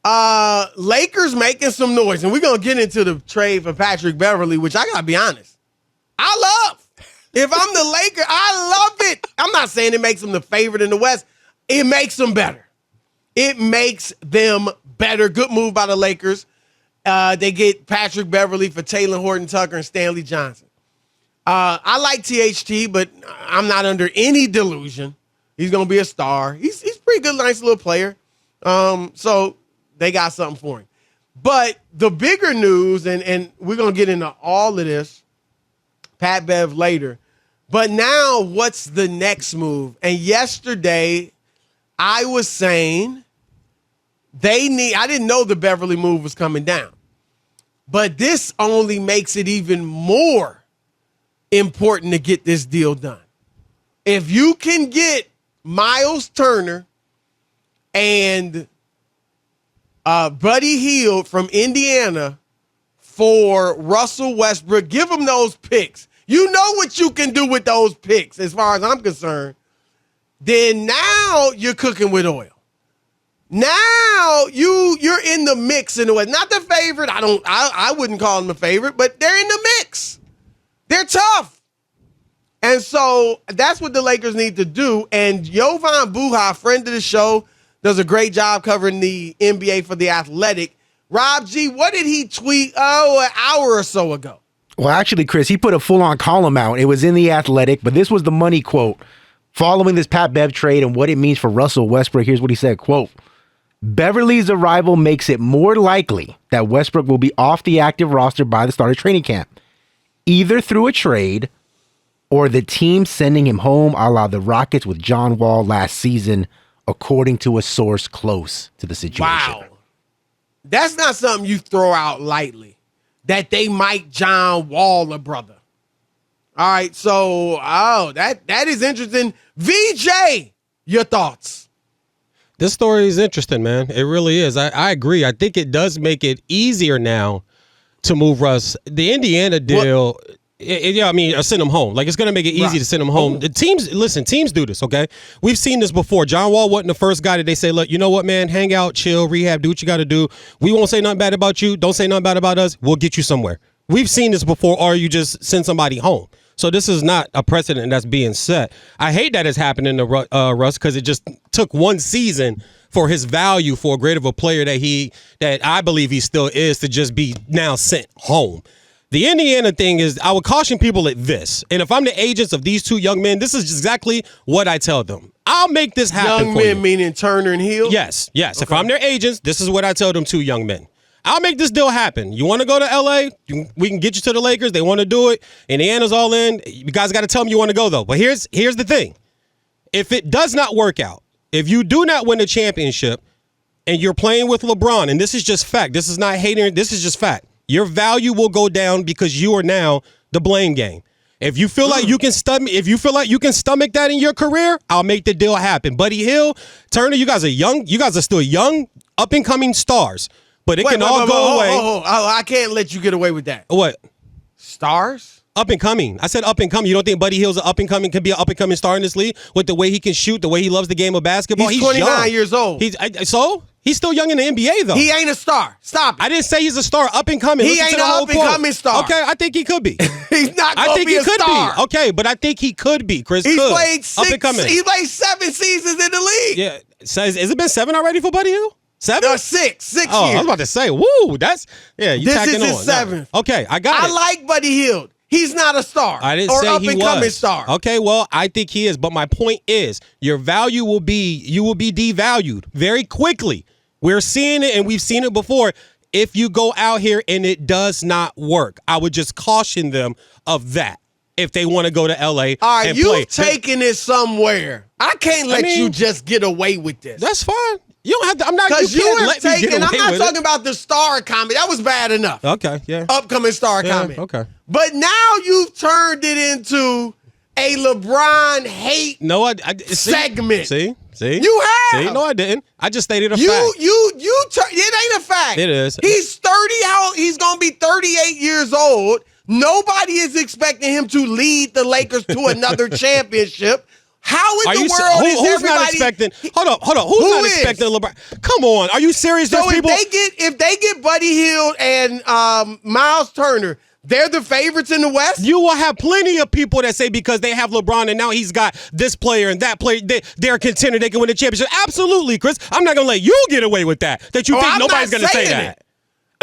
Lakers making some noise, and we're going to get into the trade for Patrick Beverley, which I got to be honest, I love. If I'm the Lakers, I love it. I'm not saying it makes them the favorite in the West. It makes them better. It makes them better. Good move by the Lakers. They get Patrick Beverley for Taylor Horton Tucker and Stanley Johnson. I like THT, but I'm not under any delusion he's going to be a star. He's pretty good, nice little player. So they got something for him. But the bigger news, and we're going to get into all of this, Pat Bev later. But now what's the next move? And yesterday I was saying I didn't know the Beverly move was coming down. But this only makes it even more important to get this deal done. If you can get Miles Turner and Buddy Hield from Indiana for Russell Westbrook, give them those picks. You know what you can do with those picks, as far as I'm concerned. Then now you're cooking with oil. Now you're in the mix in a way. Not the favorite. I wouldn't call them a favorite, but they're in the mix. They're tough. And so that's what the Lakers need to do. And Jovan Buha, friend of the show, does a great job covering the NBA for The Athletic. Rob G, what did he tweet, an hour or so ago? Well, actually, Chris, he put a full-on column out. It was in The Athletic, but this was the money quote. Following this Pat Bev trade and what it means for Russell Westbrook, here's what he said, quote, Beverly's arrival makes it more likely that Westbrook will be off the active roster by the start of training camp, either through a trade or the team sending him home a la the Rockets with John Wall last season, according to a source close to the situation. Wow. That's not something you throw out lightly, that they might John Wall a brother. All right, so, that is interesting. VJ, your thoughts? This story is interesting, man. It really is. I agree. I think it does make it easier now to move Russ. The Indiana deal, send him home. Like, it's going to make it easy to send him home. The teams do this, okay? We've seen this before. John Wall wasn't the first guy that they say, look, you know what, man? Hang out, chill, rehab, do what you got to do. We won't say nothing bad about you. Don't say nothing bad about us. We'll get you somewhere. We've seen this before, or you just send somebody home. So this is not a precedent that's being set. I hate that it's happening to Russ because it just took one season for his value for a great of a player that I believe he still is to just be now sent home. The Indiana thing is, I would caution people at this. And if I'm the agents of these two young men, this is exactly what I tell them. I'll make this happen young for men you. Meaning Turner and Hill? Yes. Okay. If I'm their agents, this is what I tell them two young men. I'll make this deal happen. You want to go to L.A.? We can get you to the Lakers. They want to do it. Indiana's all in. You guys got to tell them you want to go, though. But here's the thing. If it does not work out, if you do not win a championship and you're playing with LeBron, and this is just fact. This is not hating. This is just fact. Your value will go down because you are now the blame game. If you feel like you can stomach that in your career, I'll make the deal happen. Buddy Hill, Turner, you guys are young. You guys are still young, up and coming stars. But it can all go away. I can't let you get away with that. What? Stars? Up and coming. I said up and coming. You don't think Buddy Hill's an up and coming, can be an up and coming star in this league with the way he can shoot, the way he loves the game of basketball? He's 29 young. years old. He's still young in the NBA, though. He ain't a star. Stop it. I didn't say he's a star. Up and coming. He ain't an up and coming star. Okay, I think he could be. He's not going to be a star. Be. Okay, but I think he could be. Chris He's could. played up and coming. He played 7 seasons in the league. Yeah. Has it been 7 already for Buddy Hill? 7? No, 6 years. I was about to say, woo, that's, you this tacking on. This is his 7th. No. Okay, I got it. I like Buddy Hield. He's not a star. I didn't or say up he and was. coming star. Okay, well, I think he is. But my point is, your value will be devalued very quickly. We're seeing it, and we've seen it before. If you go out here and it does not work, I would just caution them of that. If they want to go to LA, all right, and you've play. taken it somewhere. I can't let you just get away with this. That's fine. You don't have to. I'm not. Because you have let me get away I'm not with talking about the star comment. That was bad enough. Okay, yeah. Upcoming star comment. Okay. But now you've turned it into a LeBron hate segment. See? You have. See? No, I didn't. I just stated a fact. It ain't a fact. It is. He's 30. He's going to be 38 years old. Nobody is expecting him to lead the Lakers to another championship. How in the you world is who's everybody? not expecting? Hold up. Who's Who not is? expecting LeBron? Come on, are you serious? So There's people. if they get Buddy Hield and Miles Turner, they're the favorites in the West. You will have plenty of people that say because they have LeBron and now he's got this player and that player, they're a contender, they can win the championship. Absolutely, Chris. I'm not going to let you get away with that you think I'm nobody's not going to say saying that. it.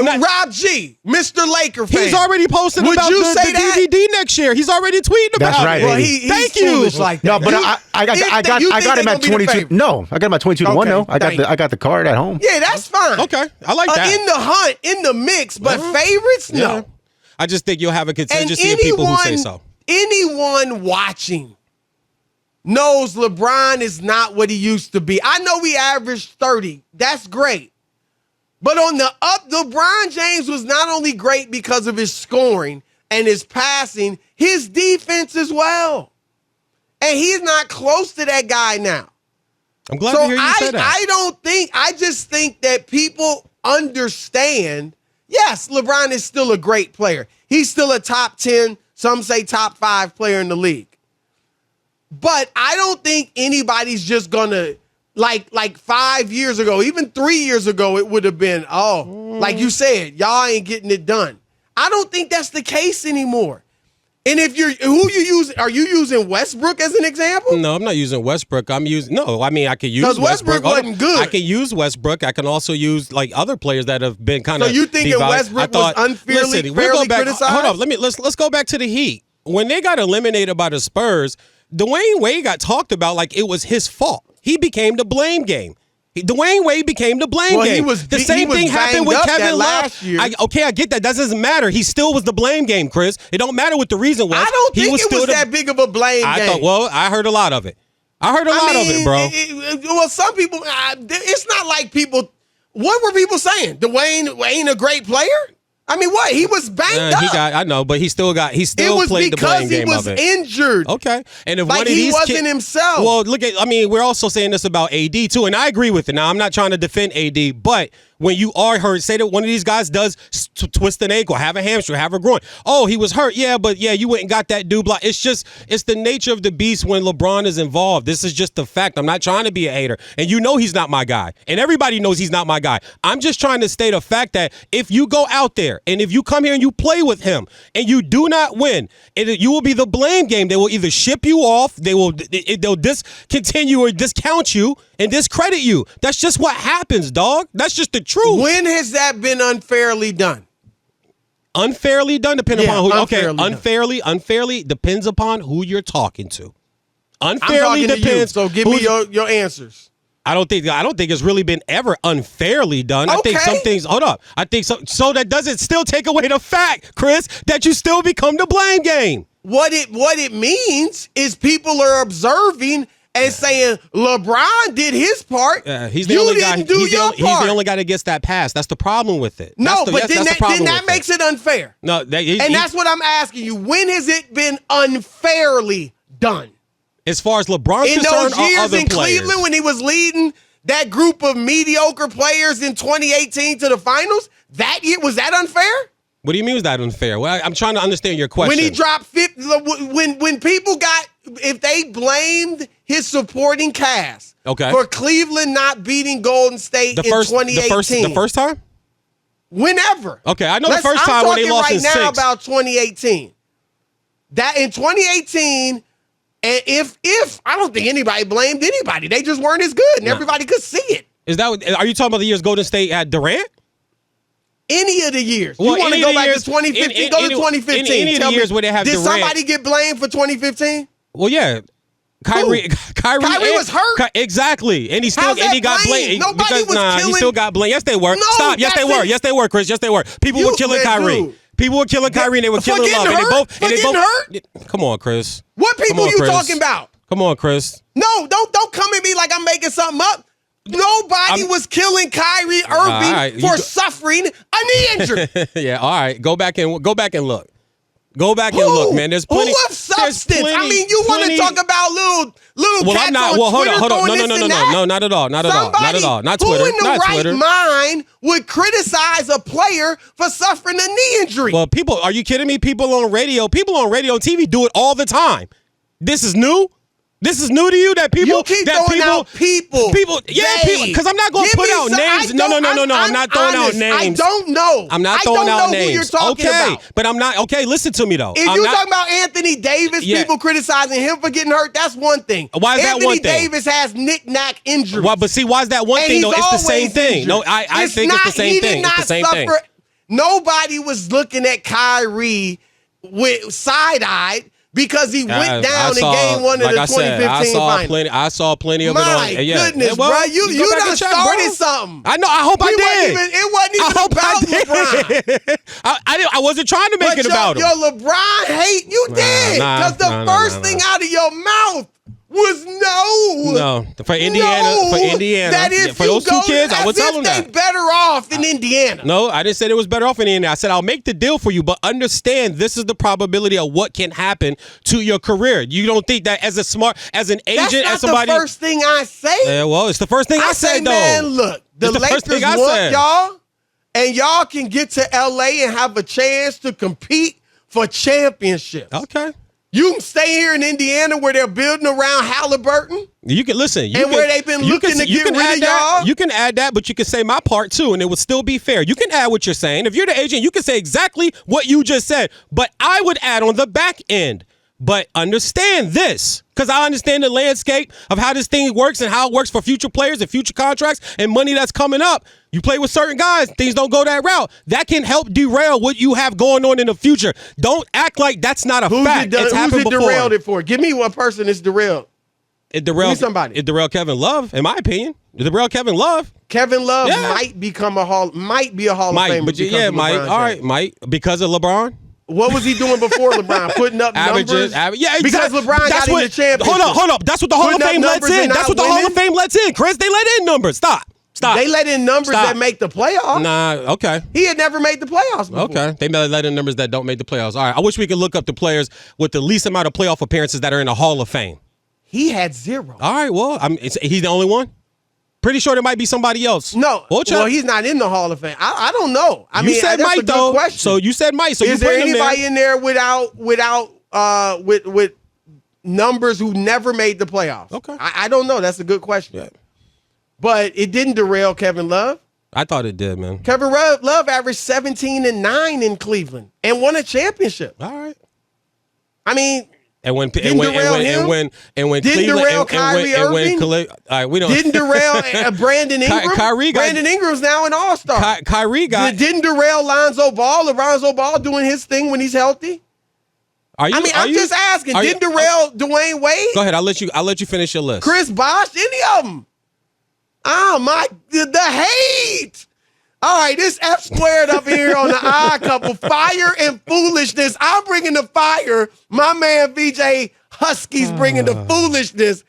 Rob G, Mr. Laker fan. He's already posted Would about you the say that? DVD next year. He's already tweeting about That's right, it. Well, Eddie. he's Thank foolish you. like No, that. but I got him at 22. No, I got him at 22 to 1 though. I got the card at home. Yeah, that's fine. Okay, I like that. In the hunt, in the mix, but favorites, Yeah. no. I just think you'll have a And contingency of people who say so. anyone watching knows LeBron is not what he used to be. I know he averaged 30. That's great. But on the up, LeBron James was not only great because of his scoring and his passing, his defense as well. And he's not close to that guy now. I'm glad to hear you say that. I just think that people understand, yes, LeBron is still a great player. He's still a top 10, some say top 5 player in the league. But I don't think anybody's just going to, like 5 years ago, even 3 years ago, it would have been, like you said, y'all ain't getting it done. I don't think that's the case anymore. And if are you using Westbrook as an example? No, I'm not using Westbrook. I could use Because Westbrook wasn't good. I can use Westbrook. I can also use like other players that have been kind of. So you thinking Westbrook was unfairly criticized? Hold on, let's go back to the Heat. When they got eliminated by the Spurs, Dwayne Wade got talked about like it was his fault. He became the blame game. Dwayne Wade became the blame game. The same thing happened with Kevin Love. Last year. I get that. That doesn't matter. He still was the blame game, Chris. It don't matter what the reason was. I don't think it was still that big of a blame game. I heard a lot of it. I heard a lot of it, bro. Well, some people, it's not like people, what were people saying? Dwayne ain't a great player? I mean, what? He was banged up. I know, but he still played the blame game of it. It was because he was injured. Okay. And if like one of he these wasn't himself. Well, we're also saying this about AD too, and I agree with it. Now, I'm not trying to defend AD, but when you are hurt, say that one of these guys does twist an ankle, have a hamstring, have a groin. Oh, he was hurt. Yeah, but you went and got that dude block. It's the nature of the beast when LeBron is involved. This is just the fact. I'm not trying to be a hater. And you know he's not my guy. And everybody knows he's not my guy. I'm just trying to state a fact that if you go out there and if you come here and you play with him and you do not win, you will be the blame game. They will either ship you off, they'll discontinue or discount you and discredit you. That's just what happens, dog. That's just the truth. When has that been unfairly done? Unfairly done, depending upon who. Unfairly depends upon who you're talking to. Unfairly depends. To you, so give me your answers. I don't think it's really been ever unfairly done. I think some things. Hold up. I think so. So that doesn't still take away the fact, Chris, that you still become the blame game. What it means is people are observing and saying LeBron did his part. He's the only guy. He's the only guy that gets that pass. That's the problem with it. No, then that makes it unfair. No, that's what I'm asking you. When has it been unfairly done? As far as LeBron's in concerned, those years or other in players? Cleveland when he was leading that group of mediocre players in 2018 to the finals, that year was that unfair? What do you mean was that unfair? Well, I'm trying to understand your question. When he dropped 50, when people if they blamed his supporting cast for Cleveland not beating Golden State in 2018. The first time? Whenever. Okay, I know the first time when they lost in 6. I'm talking right now about 2018. That in 2018, and if I don't think anybody blamed anybody. They just weren't as good, and everybody could see it. Are you talking about the years Golden State had Durant? Any of the years. You want to go back to 2015? Go to 2015. Any of the years where they have Durant. Did somebody get blamed for 2015? Well, yeah. Kyrie was hurt. Exactly. And he got blamed. Nobody was killing. He still got blamed. Yes, they were. No, stop. Yes, they were. Yes, they were, Chris. Yes, they were. People were killing Kyrie. Dude. People were killing Kyrie and they were killing Love. And they both hurt? Come on, Chris. What people you talking about? Come on, Chris. No, don't come at me like I'm making something up. Nobody was killing Kyrie Irving for suffering a knee injury. Yeah, all right. Go back and look. Go back and look, man. There's plenty. Who of substance? I mean, you want to talk about little cats on Twitter? Hold on. No, not at all. Not Twitter. Who in the right mind would criticize a player for suffering a knee injury? Well, are you kidding me? People on radio and TV do it all the time. This is new? This is new to you that people You keep that throwing out people. Because I'm not going to put out names. No. I'm not throwing out names. I don't know. I'm not throwing out names. Who you're talking about. But I'm not. Okay, listen to me though. If you're talking about Anthony Davis, people criticizing him for getting hurt, that's one thing. Why is that one thing? Anthony Davis has knick-knack injuries. Well, but see, why is that one thing though? It's the same thing. No, I think it's the same thing. It's the same thing. Nobody was looking at Kyrie with side-eyed because he went down in game one of the 2015 finals. I saw plenty of it on. My goodness, bro. You done started something. I know. I hope I did. It wasn't even about LeBron. I wasn't trying to make it about him. Your LeBron hate, you did. Because the first thing out of your mouth was no. For Indiana. That if for those two kids, I would tell them they that. better off than Indiana. No, I didn't say it was better off in Indiana. I said I'll make the deal for you, but understand this is the probability of what can happen to your career. You don't think that as an agent, as somebody. That's the first thing I say. Yeah, well, it's the first thing I said, though. Man, look, the Lakers want y'all, and y'all can get to LA and have a chance to compete for championships. Okay. You can stay here in Indiana where they're building around Halliburton. You can listen. Where they've been looking to get rid of y'all. You can add that, but you can say my part too, and it would still be fair. You can add what you're saying. If you're the agent, you can say exactly what you just said. But I would add on the back end. But understand this, because I understand the landscape of how this thing works and how it works for future players and future contracts and money that's coming up. You play with certain guys, things don't go that route. That can help derail what you have going on in the future. Don't act like that's not a fact. It's happened before. Who's it derailed it for? Give me one person that's derailed. It derailed somebody. It derailed Kevin Love, in my opinion. It derailed Kevin Love. Kevin Love might be a Hall of Famer. But yeah, Mike. All right, Mike. Because of LeBron. What was he doing before LeBron? Putting up numbers? Yeah, exactly. Because LeBron got in the championship. Hold up. That's what the Hall of Fame lets in. That's what the Hall of Fame lets in, Chris. They let in numbers. Stop. They let in numbers that make the playoffs. Nah, okay. He had never made the playoffs before. Okay. They let in numbers that don't make the playoffs. All right. I wish we could look up the players with the least amount of playoff appearances that are in the Hall of Fame. He had 0. All right. Well, he's the only one? Pretty sure there might be somebody else. No. Well, he's not in the Hall of Fame. I don't know. You said Mike, though. Question. So you said Mike. So is there anybody in there with numbers who never made the playoffs? Okay. I don't know. That's a good question. Yeah. But it didn't derail Kevin Love. I thought it did, man. Kevin Love averaged 17-9 in Cleveland and won a championship. All right. I mean. And when didn't derail Kyrie Irving. Didn't derail Brandon Ingram. Brandon Ingram's now an all-star. Didn't derail Lonzo Ball. Lonzo Ball doing his thing when he's healthy. I'm just asking. Didn't derail Dwayne Wade. Go ahead. I'll let you finish your list. Chris Bosh. Any of them? Oh my! The hate. All right, this F squared up here on the Odd Couple. Fire and foolishness. I'm bringing the fire. My man VJ Husky's bringing the foolishness.